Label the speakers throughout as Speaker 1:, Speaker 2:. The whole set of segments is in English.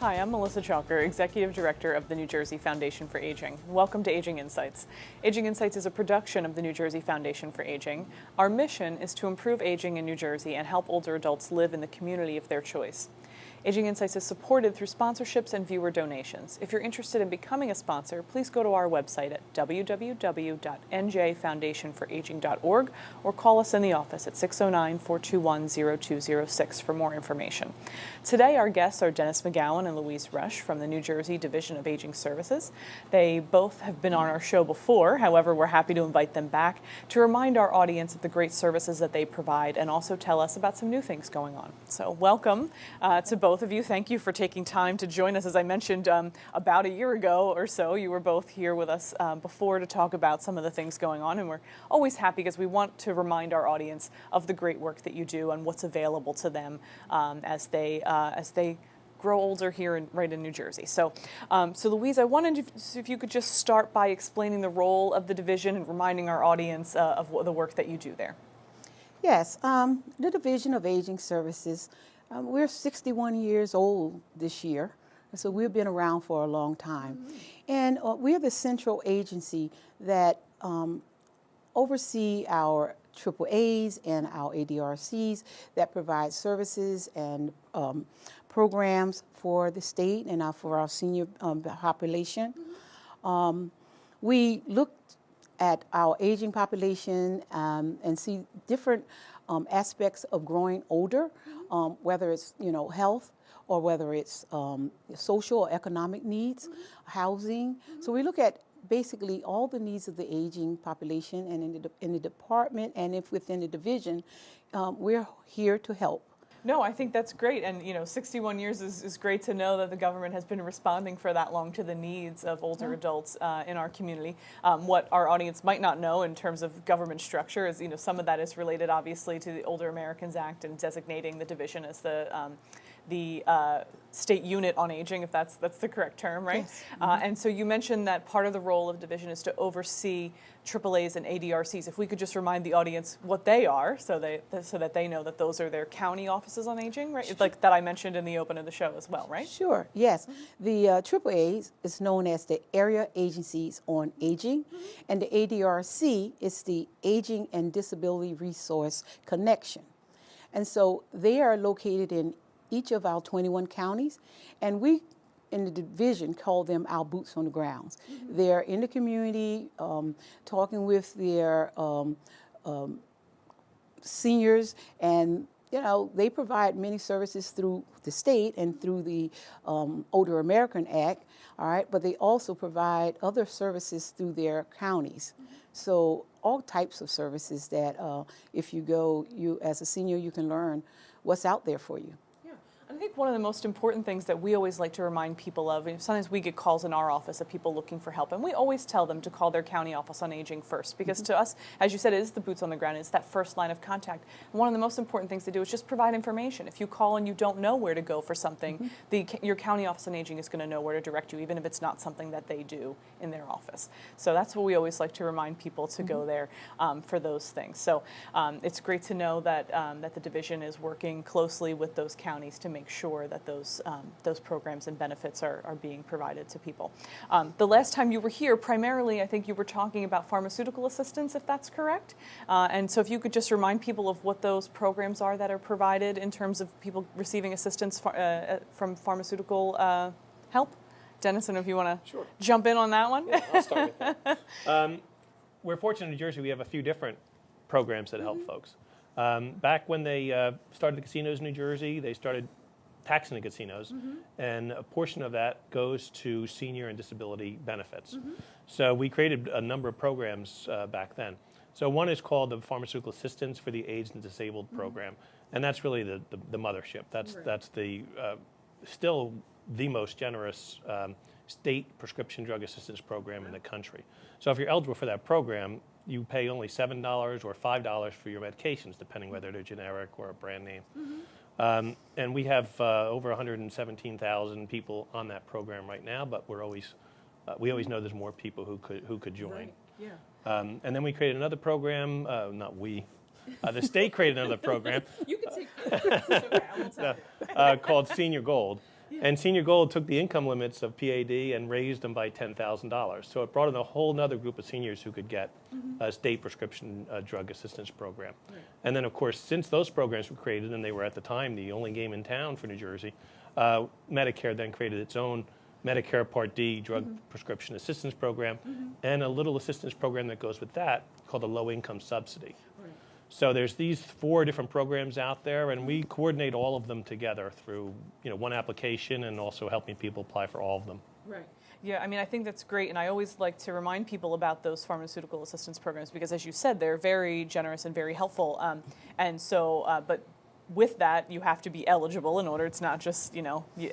Speaker 1: Hi, I'm Melissa Chalker, Executive Director of the New Jersey Foundation for Aging. Welcome to Aging Insights. Aging Insights is a production of the New Jersey Foundation for Aging. Our mission is to improve aging in New Jersey and help older adults live in the community of their choice. Aging Insights is supported through sponsorships and viewer donations. If you're interested in becoming a sponsor, please go to our website at www.njfoundationforaging.org or call us in the office at 609-421-0206 for more information. Today, our guests are Dennis McGowan and Louise Rush from the New Jersey Division of Aging Services. They both have been on our show before. However, we're happy to invite them back to remind our audience of the great services that they provide and also tell us about some new things going on. So welcome to both of you. Thank you for taking time to join us. As I mentioned, about a year ago or so, you were both here with us before to talk about some of the things going on, and we're always happy because we want to remind our audience of the great work that you do and what's available to them as they grow older here right in New Jersey. So Louise, I wanted to see if you could just start by explaining the role of the division and reminding our audience of the work that you do there.
Speaker 2: Yes, the Division of Aging Services, we're 61 years old this year, so we've been around for a long time. Mm-hmm. And we're the central agency that oversee our AAAs and our ADRCs that provide services and programs for the state and for our senior population. Mm-hmm. We look at our aging population and see different aspects of growing older, whether it's health or whether it's social or economic needs, housing. So we look at basically all the needs of the aging population, and in the department and if within the division, we're here to help.
Speaker 1: No, I think that's great, and 61 years is great to know that the government has been responding for that long to the needs of older adults in our community. What our audience might not know in terms of government structure is, some of that is related obviously to the Older Americans Act and designating the division as the state unit on aging, if that's the correct term, right? Yes. And so you mentioned that part of the role of division is to oversee AAAs and ADRCs. If we could just remind the audience what they are, so that they know that those are their county offices on aging, right? Sure. Like that I mentioned in the open of the show as well, right?
Speaker 2: Sure. Yes. The AAAs is known as the Area Agencies on Aging, and the ADRC is the Aging and Disability Resource Connection. And so they are located in each of our 21 counties, and we in the division call them our boots on the grounds. Mm-hmm. They're in the community talking with their seniors, and they provide many services through the state and through the Older American Act, all right, but they also provide other services through their counties. Mm-hmm. So all types of services that if you go, as a senior, you can learn what's out there for you.
Speaker 1: I think one of the most important things that we always like to remind people of, sometimes we get calls in our office of people looking for help, and we always tell them to call their county office on aging first, because to us, as you said, it is the boots on the ground, it's that first line of contact. And one of the most important things to do is just provide information. If you call and you don't know where to go for something, your county office on aging is going to know where to direct you, even if it's not something that they do in their office. So that's what we always like to remind people to go there for those things. So it's great to know that that the division is working closely with those counties to make sure that those programs and benefits are being provided to people. The last time you were here, primarily, I think you were talking about pharmaceutical assistance, if that's correct. And so if you could just remind people of what those programs are that are provided in terms of people receiving assistance from pharmaceutical help. Dennis, I don't know if you want to jump in on that one.
Speaker 3: Yeah, I'll start with that. We're fortunate in New Jersey, we have a few different programs that help folks. Back when they started the casinos in New Jersey, they started taxing the casinos, and a portion of that goes to senior and disability benefits. So we created a number of programs back then. So one is called the Pharmaceutical Assistance for the Aged and Disabled program, and that's really the mothership. That's the still the most generous state prescription drug assistance program in the country. So if you're eligible for that program, you pay only $7 or $5 for your medications, depending whether they're generic or a brand name. And we have over 117,000 people on that program right now, but we always know there's more people who could join.
Speaker 1: Right. Yeah.
Speaker 3: And then we created another program. Not we. The state created another program.
Speaker 1: You can take credit. Okay, I will tell you.
Speaker 3: Called Senior Gold. And Senior Gold took the income limits of PAD and raised them by $10,000. So it brought in a whole other group of seniors who could get a state prescription drug assistance program. And then, of course, since those programs were created, and they were at the time the only game in town for New Jersey, Medicare then created its own Medicare Part D drug prescription assistance program and a little assistance program that goes with that called a low-income subsidy. So there's these 4 different programs out there, and we coordinate all of them together through one application and also helping people apply for all of them.
Speaker 1: Right. Yeah, I mean, I think that's great, and I always like to remind people about those pharmaceutical assistance programs because, as you said, they're very generous and very helpful. And so, but with that, you have to be eligible in order. It's not just,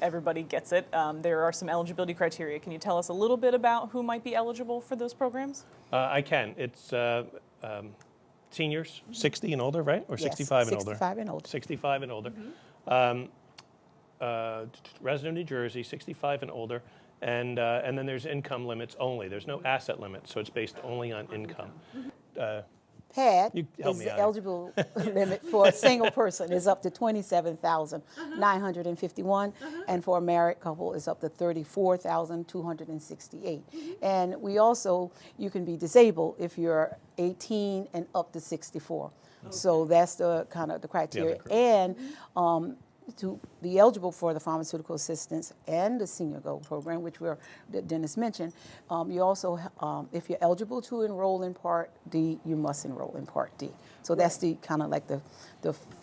Speaker 1: everybody gets it. There are some eligibility criteria. Can you tell us a little bit about who might be eligible for those programs?
Speaker 3: I can. It's seniors, 60 and older, right? Or
Speaker 2: Yes,
Speaker 3: 65 and older?
Speaker 2: 65 and older.
Speaker 3: 65 and older. Resident of New Jersey, 65 and older. And then there's income limits only. There's no asset limit, so it's based only on income.
Speaker 2: PAD
Speaker 3: You help
Speaker 2: is
Speaker 3: me
Speaker 2: the
Speaker 3: out.
Speaker 2: eligible limit for a single person is up to $27,951, and for a married couple is up to $34,268. And we also, you can be disabled if you're 18 and up to 64. So that's the kind of the criteria. And to be eligible for the pharmaceutical assistance and the Senior Gold program, which Dennis mentioned, you also, if you're eligible to enroll in Part D, you must enroll in Part D. So that's the kind of like the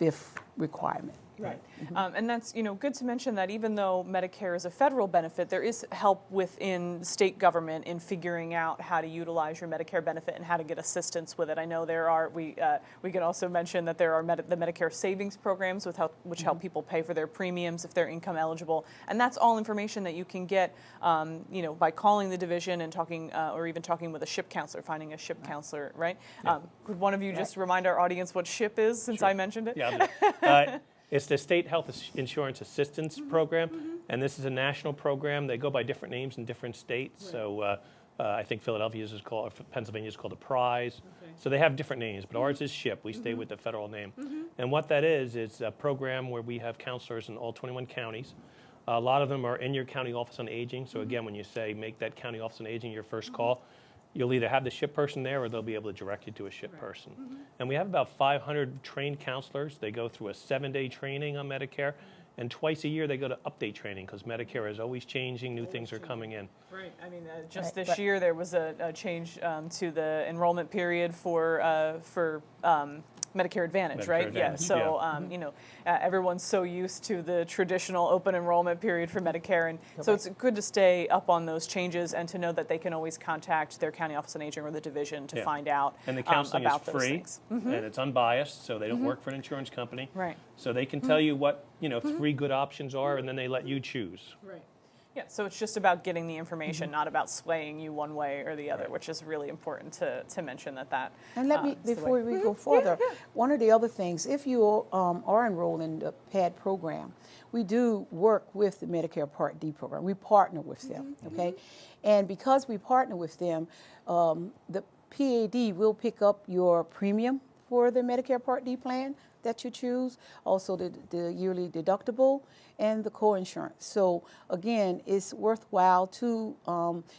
Speaker 2: 5th requirement.
Speaker 1: Right. And that's, good to mention that even though Medicare is a federal benefit, there is help within state government in figuring out how to utilize your Medicare benefit and how to get assistance with it. I know there are, we can also mention that there are the Medicare savings programs which help people pay for their premiums if they're income eligible. And that's all information that you can get, by calling the division and talking, or even talking with a SHIP counselor, finding a SHIP counselor, right?
Speaker 3: Yeah.
Speaker 1: Could one of you just remind our audience what SHIP is, since I mentioned it?
Speaker 3: Yeah, it's the State Health Insurance Assistance Program, and this is a national program. They go by different names in different states. Right. So I think Philadelphia's is called, Pennsylvania's called a prize. Okay. So they have different names, but ours is SHIP. We stay with the federal name. And what that is a program where we have counselors in all 21 counties. A lot of them are in your county office on aging. So again, when you say make that county office on aging your first call, you'll either have the SHIP person there or they'll be able to direct you to a SHIP person. And we have about 500 trained counselors. They go through a 7-day training on Medicare, and twice a year they go to update training because Medicare is always changing, new things are coming in.
Speaker 1: Right. I mean, just this year there was a change to the enrollment period for Medicare Advantage, right?
Speaker 3: Advantage,
Speaker 1: yeah. So, everyone's so used to the traditional open enrollment period for Medicare, and so it's good to stay up on those changes and to know that they can always contact their county office on aging or the division to find out
Speaker 3: and the counseling
Speaker 1: about
Speaker 3: is free,
Speaker 1: those things.
Speaker 3: and it's unbiased, so they don't work for an insurance company.
Speaker 1: Right.
Speaker 3: So they can tell you what 3 good options are, and then they let you choose.
Speaker 1: Right. Yeah, so it's just about getting the information, not about swaying you one way or the other, which is really important to mention that.
Speaker 2: And let me, before we go further, one of the other things, if you are enrolled in the PAD program, we do work with the Medicare Part D program. We partner with them, okay? And because we partner with them, the PAD will pick up your premium for the Medicare Part D plan that you choose, also the yearly deductible and the co-insurance. So again, it's worthwhile to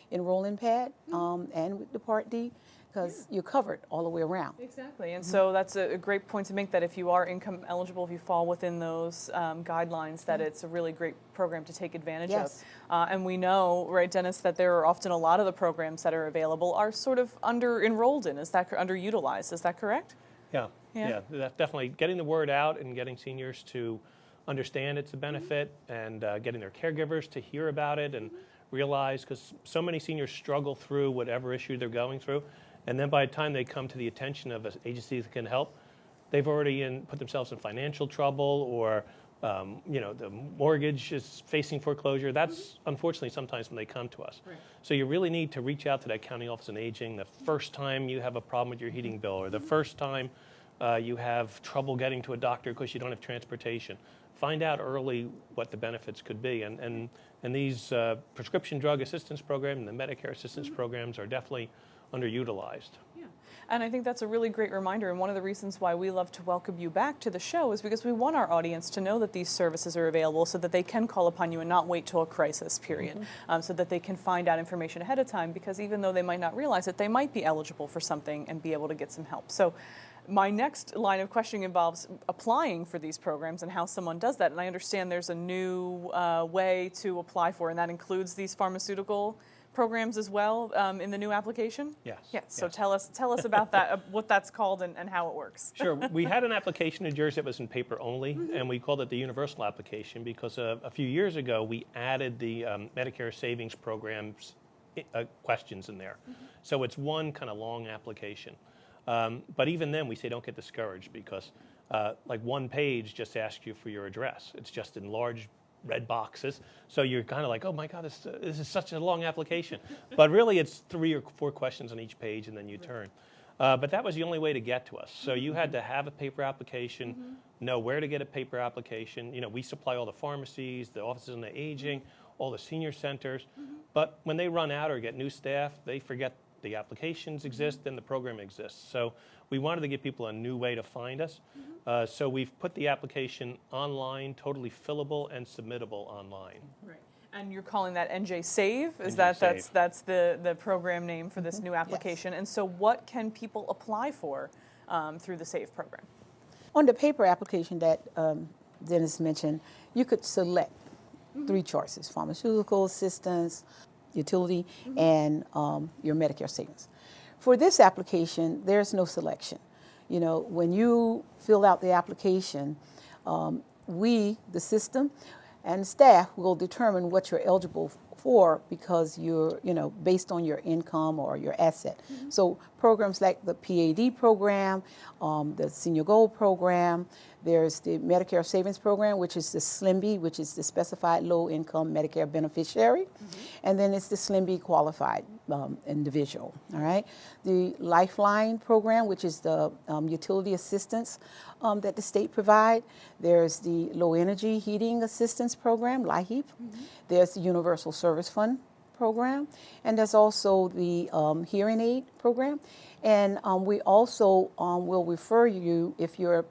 Speaker 2: enroll in PAD and with the Part D because you're covered all the way around.
Speaker 1: Exactly, and so that's a great point to make, that if you are income eligible, if you fall within those guidelines, that it's a really great program to take advantage of. And we know, right, Dennis, that there are often a lot of the programs that are available are sort of under-enrolled in. Is that underutilized? Is that correct?
Speaker 3: Yeah, that's definitely getting the word out and getting seniors to understand it's a benefit and getting their caregivers to hear about it and realize, because so many seniors struggle through whatever issue they're going through, and then by the time they come to the attention of an agency that can help, they've already put themselves in financial trouble, or the mortgage is facing foreclosure. That's unfortunately sometimes when they come to us. Right. So you really need to reach out to that county office on aging the first time you have a problem with your heating bill, or the first time you have trouble getting to a doctor because you don't have transportation. Find out early what the benefits could be. And these prescription drug assistance programs and the Medicare assistance programs are definitely underutilized.
Speaker 1: Yeah. And I think that's a really great reminder, and one of the reasons why we love to welcome you back to the show is because we want our audience to know that these services are available so that they can call upon you and not wait till a crisis period, so that they can find out information ahead of time, because even though they might not realize it, they might be eligible for something and be able to get some help. So my next line of questioning involves applying for these programs and how someone does that. And I understand there's a new way to apply for, and that includes these pharmaceutical programs as well in the new application?
Speaker 3: Yes.
Speaker 1: Yes. So
Speaker 3: yes.
Speaker 1: tell us about that, what that's called and how it works.
Speaker 3: Sure. We had an application in New Jersey that was in paper only, and we called it the universal application because a few years ago we added the Medicare savings programs questions in there. So it's one kind of long application. But even then we say don't get discouraged because like one page just asks you for your address. It's just in large red boxes. So you're kind of like, oh my God, this is such a long application. But really it's 3 or 4 questions on each page and then you turn. But that was the only way to get to us. So you had to have a paper application, know where to get a paper application. You know, we supply all the pharmacies, the offices on the aging, all the senior centers. But when they run out or get new staff, they forget the applications exist, then the program exists. So we wanted to give people a new way to find us. So we've put the application online, totally fillable and submittable online.
Speaker 1: Right. And you're calling that NJ Save? Is
Speaker 3: NJ
Speaker 1: that
Speaker 3: Save.
Speaker 1: that's the program name for this new application?
Speaker 2: Yes.
Speaker 1: And so what can people apply for through the Save program?
Speaker 2: On the paper application that Dennis mentioned, you could select 3 choices: pharmaceutical assistance, utility, and your Medicare savings. For this application, there's no selection. You know, when you fill out the application, we, the system, and staff will determine what you're eligible for because you're, you know, based on your income or your asset. So programs like the PAD program, the Senior Gold program, there's the Medicare Savings Program, which is the SLIMB, which is the Specified Low Income Medicare Beneficiary, and then it's the SLIMB Qualified Individual, all right? The Lifeline Program, which is the utility assistance that the state provide. There's the Low Energy Heating Assistance Program, LIHEAP. There's the Universal Service Fund program, and there's also the hearing aid program. And we also will refer you if you're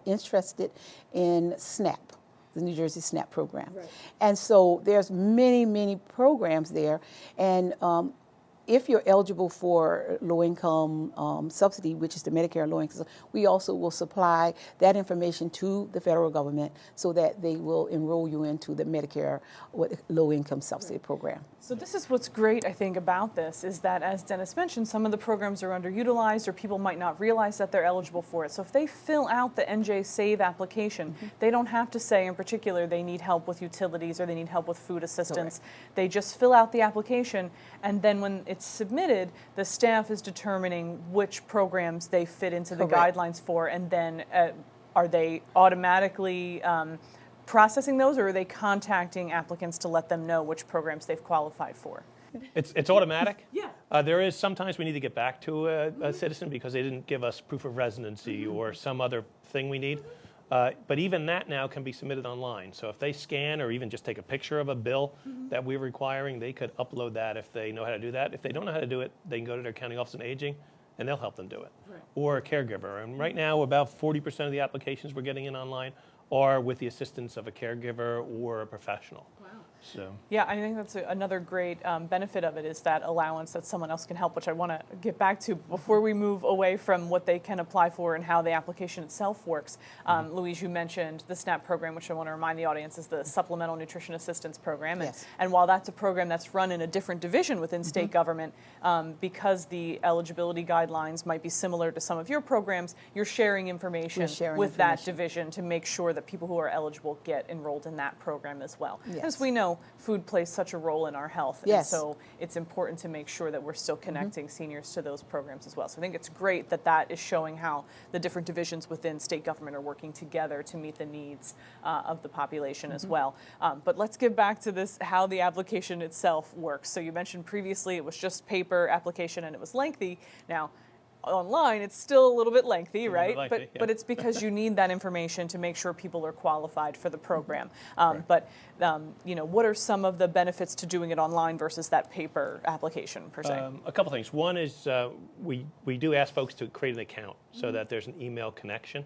Speaker 2: interested in SNAP, the New Jersey SNAP program. Right. And so there's many, many programs there. And if you're eligible for low-income subsidy, which is the Medicare low-income, we also will supply that information to the federal government so that they will enroll you into the Medicare low-income subsidy program.
Speaker 1: So this is what's great, I think, about this is that, as Dennis mentioned, some of the programs are underutilized or people might not realize that they're eligible for it. So if they fill out the NJ Save application, they don't have to say in particular they need help with utilities or they need help with food assistance. Correct. They just fill out the application, and then when it's submitted, the staff is determining which programs they fit into the
Speaker 2: Correct.
Speaker 1: guidelines for, and then are they automatically processing those, or are they contacting applicants to let them know which programs they've qualified for?
Speaker 3: It's automatic.
Speaker 1: Yeah.
Speaker 3: There is sometimes we need to get back to a citizen because they didn't give us proof of residency or some other thing we need. But even that now can be submitted online. So if they scan or even just take a picture of a bill that we're requiring, they could upload that if they know how to do that. If they don't know how to do it, they can go to their county office on aging and they'll help them do it. Right. Or a caregiver. And right now about 40% of the applications we're getting in online are with the assistance of a caregiver or a professional. Wow. So.
Speaker 1: Yeah, I think that's another great benefit of it is that allowance that someone else can help, which I want to get back to before we move away from what they can apply for and how the application itself works. Louise, you mentioned the SNAP program, which I want to remind the audience is the Supplemental Nutrition Assistance Program.
Speaker 2: Yes.
Speaker 1: And while that's a program that's run in a different division within state government, because the eligibility guidelines might be similar to some of your programs, you're sharing information with that division to make sure that people who are eligible get enrolled in that program as well.
Speaker 2: Yes.
Speaker 1: As we know, food plays such a role in our health, and so it's important to make sure that we're still connecting seniors to those programs as well. So I think it's great that that is showing how the different divisions within state government are working together to meet the needs of the population as well. But let's get back to this, how the application itself works. So you mentioned previously it was just paper application and it was lengthy. Now, online, it's still a little bit lengthy,
Speaker 3: A little
Speaker 1: right?
Speaker 3: bit lengthy, yeah.
Speaker 1: But it's because you need that information to make sure people are qualified for the program.
Speaker 3: Right.
Speaker 1: But what are some of the benefits to doing it online versus that paper application per se?
Speaker 3: A couple things. One is we do ask folks to create an account so that there's an email connection.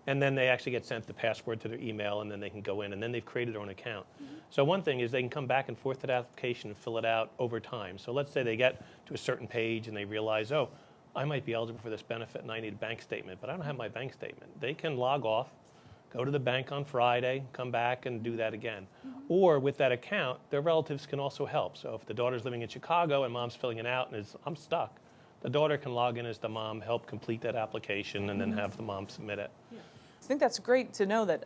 Speaker 3: And then they actually get sent the password to their email, and then they can go in, and then they've created their own account. So one thing is they can come back and forth to the application and fill it out over time. So let's say they get to a certain page and they realize, oh, I might be eligible for this benefit and I need a bank statement, but I don't have my bank statement. They can log off, go to the bank on Friday, come back and do that again. Or with that account, their relatives can also help. So if the daughter's living in Chicago and mom's filling it out and is, I'm stuck, the daughter can log in as the mom, help complete that application, and then have the mom submit it.
Speaker 1: I think that's great to know that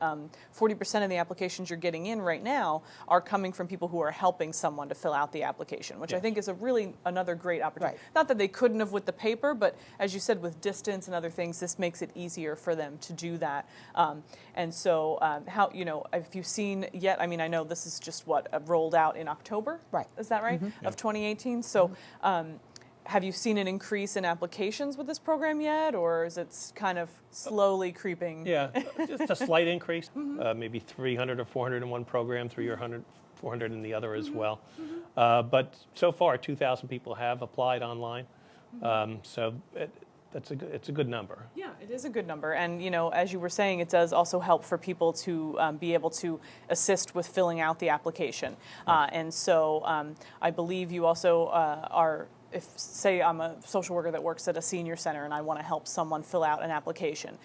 Speaker 1: 40% of the applications you're getting in right now are coming from people who are helping someone to fill out the application, which I
Speaker 3: Yes.
Speaker 1: think is another great opportunity.
Speaker 2: Right.
Speaker 1: Not that they couldn't have with the paper, but as you said, with distance and other things, this makes it easier for them to do that. And so, if you've seen yet, I mean, I know this is just rolled out in October.
Speaker 2: Right.
Speaker 1: Is that right? Of 2018. So. Have you seen an increase in applications with this program yet, or is it kind of slowly creeping?
Speaker 3: Yeah, just a slight increase, maybe 300 or 400 in one program, 300, 400 in the other as well. But so far, 2,000 people have applied online, so it's a good number.
Speaker 1: Yeah, it is a good number. And, as you were saying, it does also help for people to be able to assist with filling out the application. And so I believe you also are, if, say, I'm a social worker that works at a senior center and I want to help someone fill out an application,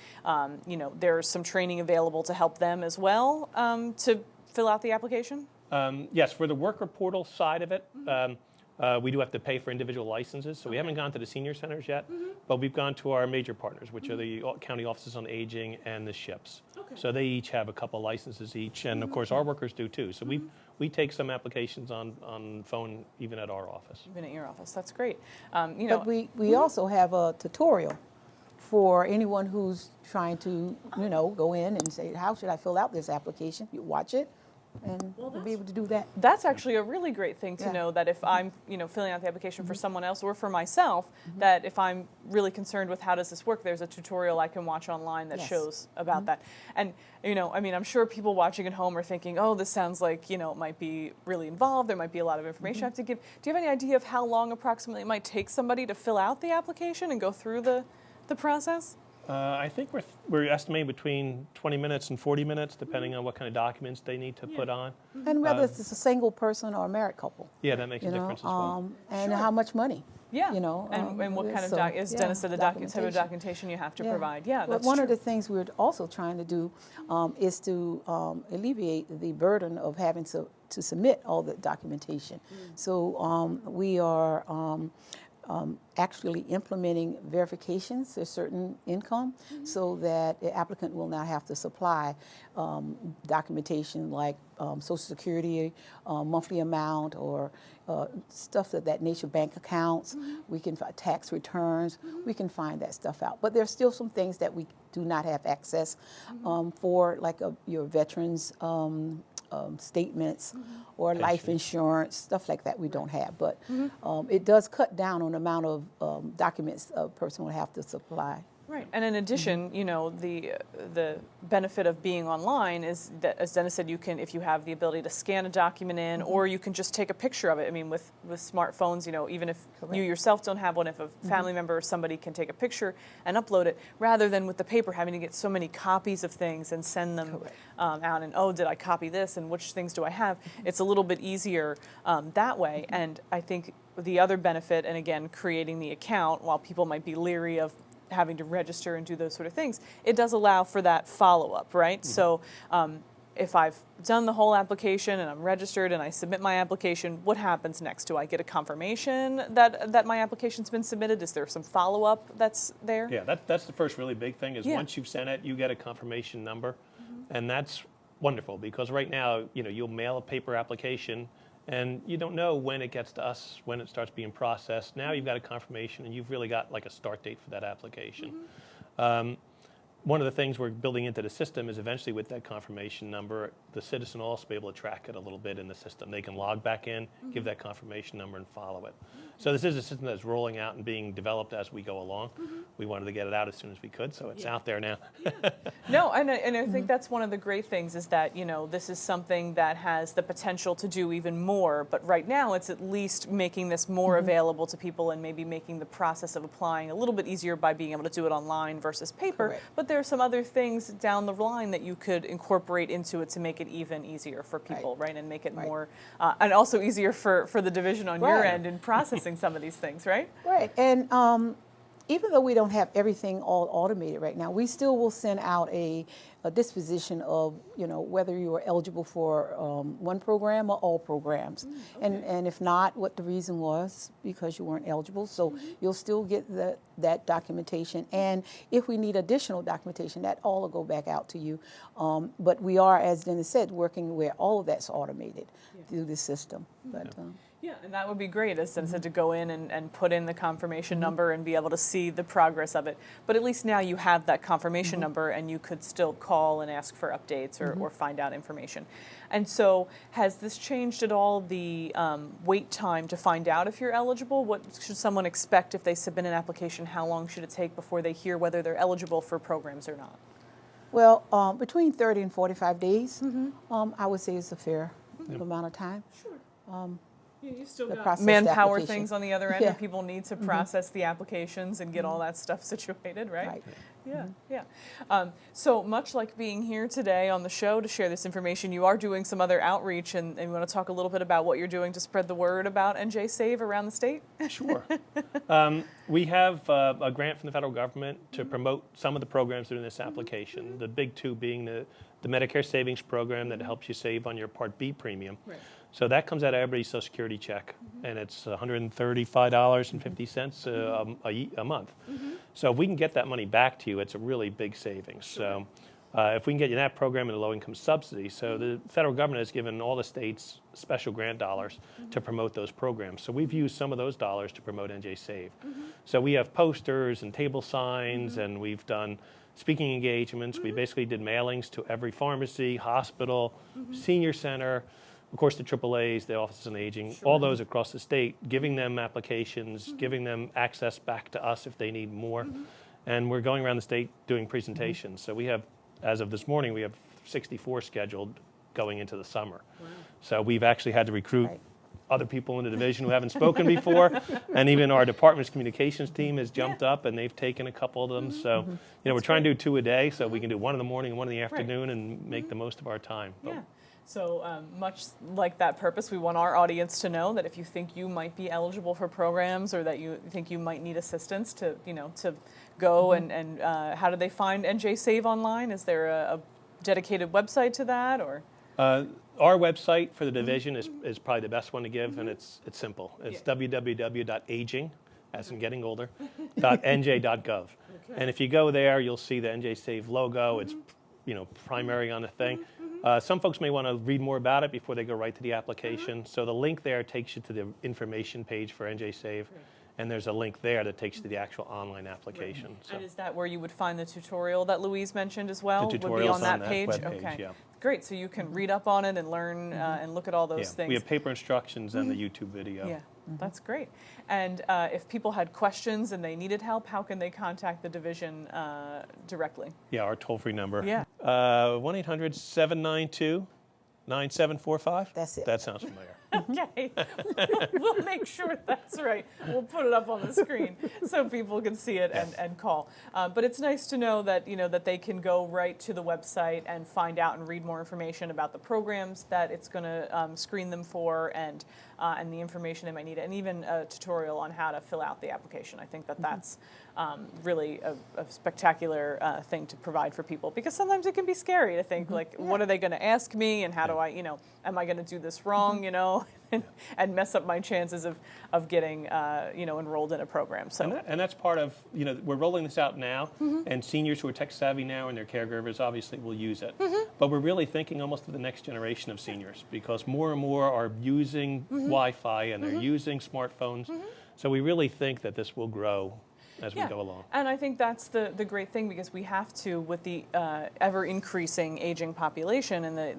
Speaker 1: there's some training available to help them as well to fill out the application?
Speaker 3: Yes, for the worker portal side of it, we do have to pay for individual licenses, so we haven't gone to the senior centers yet, but we've gone to our major partners, which are the county offices on aging and the SHIPs. Okay. So they each have a couple licenses each, and of course our workers do too. So we take some applications on phone even at our office.
Speaker 1: Even at your office, that's great.
Speaker 2: But we also have a tutorial for anyone who's trying to, go in and say, how should I fill out this application? You watch it, and we'll be able to do that.
Speaker 1: That's actually a really great thing to
Speaker 2: Yeah.
Speaker 1: know, that if I'm, filling out the application for someone else or for myself, that if I'm really concerned with how does this work, there's a tutorial I can watch online that
Speaker 2: Yes.
Speaker 1: shows about that. And, I'm sure people watching at home are thinking, oh, this sounds like, it might be really involved. There might be a lot of information I have to give. Do you have any idea of how long approximately it might take somebody to fill out the application and go through the process?
Speaker 3: I think we're estimating between 20 minutes and 40 minutes, depending on what kind of documents they need to put on.
Speaker 2: And whether it's a single person or a married couple,
Speaker 3: Yeah, that makes a difference as well.
Speaker 2: and how much money.
Speaker 1: Yeah.
Speaker 2: And
Speaker 1: what kind of,
Speaker 2: so,
Speaker 1: as Dennis said, the type of documentation you have to provide. Yeah,
Speaker 2: But
Speaker 1: that's
Speaker 2: one
Speaker 1: true.
Speaker 2: of the things we're also trying to do is to alleviate the burden of having to submit all the documentation. So we are actually implementing verifications to a certain income so that the applicant will not have to supply documentation like Social Security, monthly amount, or stuff of that nature, bank accounts. We can find tax returns. We can find that stuff out. But there's still some things that we do not have access for, like your veterans statements or life insurance, stuff like that we don't have. But it does cut down on the amount of documents a person will have to supply.
Speaker 1: Right, and in addition, the benefit of being online is that, as Dennis said, you can, if you have the ability to scan a document in, or you can just take a picture of it. I mean, with smartphones, even if you yourself don't have one, if a family member or somebody can take a picture and upload it, rather than with the paper having to get so many copies of things and send them out, and did I copy this, and which things do I have? It's a little bit easier that way, and I think the other benefit, and again, creating the account, while people might be leery of having to register and do those sort of things, it does allow for that follow-up, right? So if I've done the whole application and I'm registered and I submit my application, what happens next? Do I get a confirmation that my application's been submitted? Is there some follow-up that's there?
Speaker 3: Yeah, that's the first really big thing is once you've sent it, you get a confirmation number, and that's wonderful because right now, you'll mail a paper application and you don't know when it gets to us, when it starts being processed. Now you've got a confirmation and you've really got like a start date for that application. one of the things we're building into the system is eventually with that confirmation number, the citizen will also be able to track it a little bit in the system. They can log back in, give that confirmation number, and follow it. So this is a system that's rolling out and being developed as we go along. We wanted to get it out as soon as we could, so it's out there now.
Speaker 1: No, and I think that's one of the great things is that, this is something that has the potential to do even more, but right now it's at least making this more available to people and maybe making the process of applying a little bit easier by being able to do it online versus paper.
Speaker 2: Correct.
Speaker 1: But there are some other things down the line that you could incorporate into it to make it even easier for people, right? And make it more, and also easier for the division on your end in processing some of these things, right?
Speaker 2: Right, and even though we don't have everything all automated right now, we still will send out a disposition of, whether you are eligible for one program or all programs. And if not, what the reason was because you weren't eligible. So you'll still get that documentation. And if we need additional documentation, that all will go back out to you. But we are, as Dennis said, working where all of that's automated through the system. But,
Speaker 1: yeah, and that would be great, as Jen said, to go in and put in the confirmation number and be able to see the progress of it. But at least now you have that confirmation number and you could still call and ask for updates or find out information. And so has this changed at all the wait time to find out if you're eligible? What should someone expect if they submit an application? How long should it take before they hear whether they're eligible for programs or not?
Speaker 2: well, between 30 and 45 days, I would say is a fair amount of time.
Speaker 1: Sure. You still
Speaker 2: the
Speaker 1: got
Speaker 2: process
Speaker 1: manpower
Speaker 2: application.
Speaker 1: things on the other end, and people need to process the applications and get all that stuff situated, right?
Speaker 2: Right.
Speaker 1: Yeah, yeah. So much like being here today on the show to share this information, you are doing some other outreach, and you want to talk a little bit about what you're doing to spread the word about NJ Save around the state?
Speaker 3: Sure. We have a grant from the federal government to promote some of the programs that are in this application. The big two being the Medicare Savings Program that helps you save on your Part B premium.
Speaker 1: Right.
Speaker 3: So that comes out of everybody's Social Security check, and it's $135.50 a month. So if we can get that money back to you, it's a really big savings. So if we can get you that program and a low-income subsidy, so the federal government has given all the states special grant dollars to promote those programs. So we've used some of those dollars to promote NJ Save. So we have posters and table signs, and we've done speaking engagements. We basically did mailings to every pharmacy, hospital, senior center, of course, the AAAs, the Offices on Aging, all those across the state, giving them applications, giving them access back to us if they need more. And we're going around the state doing presentations. So we have, as of this morning, we have 64 scheduled going into the summer. Wow. So we've actually had to recruit other people in the division who haven't spoken before, and even our department's communications team has jumped up and they've taken a couple of them. So, we're trying to do 2 a day so we can do one in the morning and one in the afternoon and make the most of our time.
Speaker 1: Yeah. So much like that purpose, we want our audience to know that if you think you might be eligible for programs or that you think you might need assistance to, to go and how do they find NJ Save online? Is there a dedicated website to that or?
Speaker 3: Our website for the division is probably the best one to give, and it's simple. It's www.aging, as in getting older, .nj.gov. Okay. And if you go there, you'll see the NJ Save logo. It's primary on the thing. Some folks may want to read more about it before they go right to the application. So the link there takes you to the information page for NJ Save. And there's a link there that takes you to the actual online application. Right.
Speaker 1: So. And is that where you would find the tutorial that Louise mentioned as well?
Speaker 3: The tutorial's
Speaker 1: would be on that
Speaker 3: page?
Speaker 1: Okay.
Speaker 3: Yeah.
Speaker 1: Great, so you can read up on it and learn and look at all those things.
Speaker 3: We have paper instructions and the YouTube video.
Speaker 1: Yeah, that's great. And if people had questions and they needed help, how can they contact the division directly?
Speaker 3: Yeah, our toll-free number.
Speaker 1: Yeah.
Speaker 3: 1-800-792-9745.
Speaker 2: That's it.
Speaker 3: That sounds familiar.
Speaker 1: Okay, we'll make sure that's right. We'll put it up on the screen so people can see it and call. But it's nice to know that that they can go right to the website and find out and read more information about the programs that it's going to screen them for and the information they might need, and even a tutorial on how to fill out the application. I think that that's really a spectacular thing to provide for people, because sometimes it can be scary to think what are they going to ask me, and how do I, am I going to do this wrong, and mess up my chances of getting enrolled in a program. So
Speaker 3: and that's part of we're rolling this out now, and seniors who are tech savvy now and their caregivers obviously will use it. But we're really thinking almost of the next generation of seniors, because more and more are using Wi-Fi and they're using smartphones. So we really think that this will grow as we go along.
Speaker 1: And I think that's the great thing, because we have to, with the ever increasing aging population and the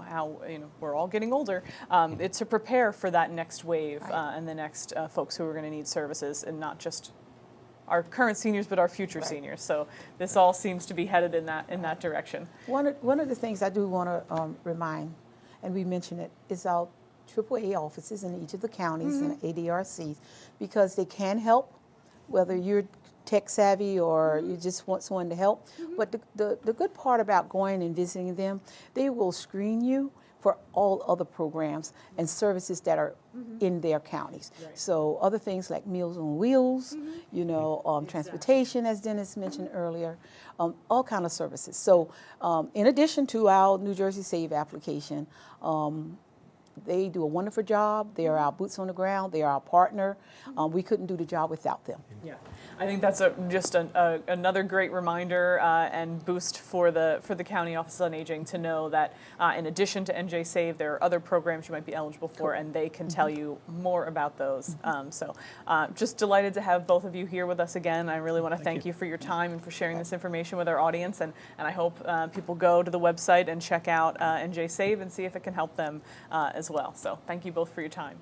Speaker 1: how we're all getting older, it's to prepare for that next wave and the next folks who are going to need services, and not just our current seniors, but our future seniors. So this all seems to be headed in that direction.
Speaker 2: One of the things I do want to remind, and we mentioned it, is our AAA offices in each of the counties and ADRCs, because they can help, whether you're tech savvy or you just want someone to help. But the good part about going and visiting them, they will screen you for all other programs and services that are in their counties. Right. So other things like Meals on Wheels, transportation, as Dennis mentioned earlier, all kind of services. So in addition to our New Jersey Save application, they do a wonderful job. They are our boots on the ground. They are our partner. We couldn't do the job without them.
Speaker 1: Yeah, I think that's just another great reminder and boost for the County Office on Aging to know that in addition to NJ Save, there are other programs you might be eligible for, and they can tell you more about those. Just delighted to have both of you here with us again. I really want to thank you for your time and for sharing this information with our audience, and I hope people go to the website and check out NJ Save and see if it can help them as well. So thank you both for your time.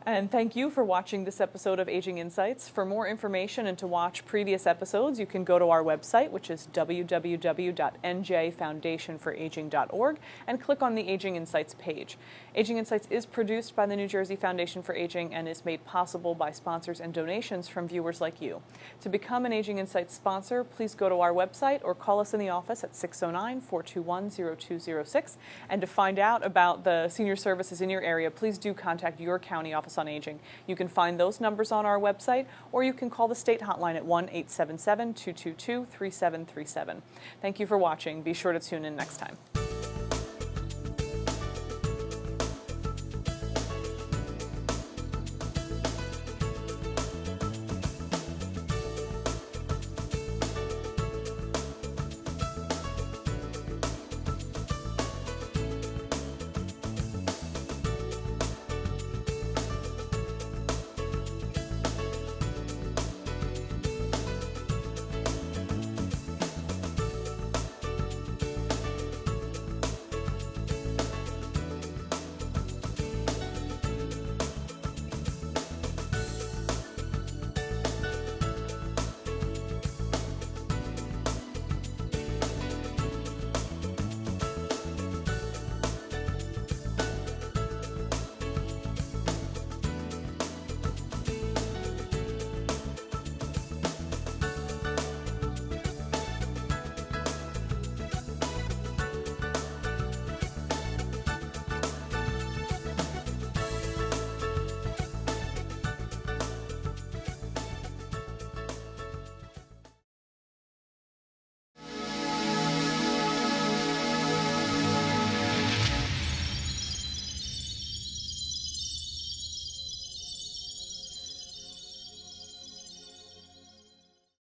Speaker 1: And thank you for watching this episode of Aging Insights. For more information and to watch previous episodes, you can go to our website, which is www.njfoundationforaging.org, and click on the Aging Insights page. Aging Insights is produced by the New Jersey Foundation for Aging and is made possible by sponsors and donations from viewers like you. To become an Aging Insights sponsor, please go to our website or call us in the office at 609-421-0206. And to find out about the senior services in your area, please do contact your county office on Aging. You can find those numbers on our website, or you can call the state hotline at 1-877-222-3737. Thank you for watching. Be sure to tune in next time.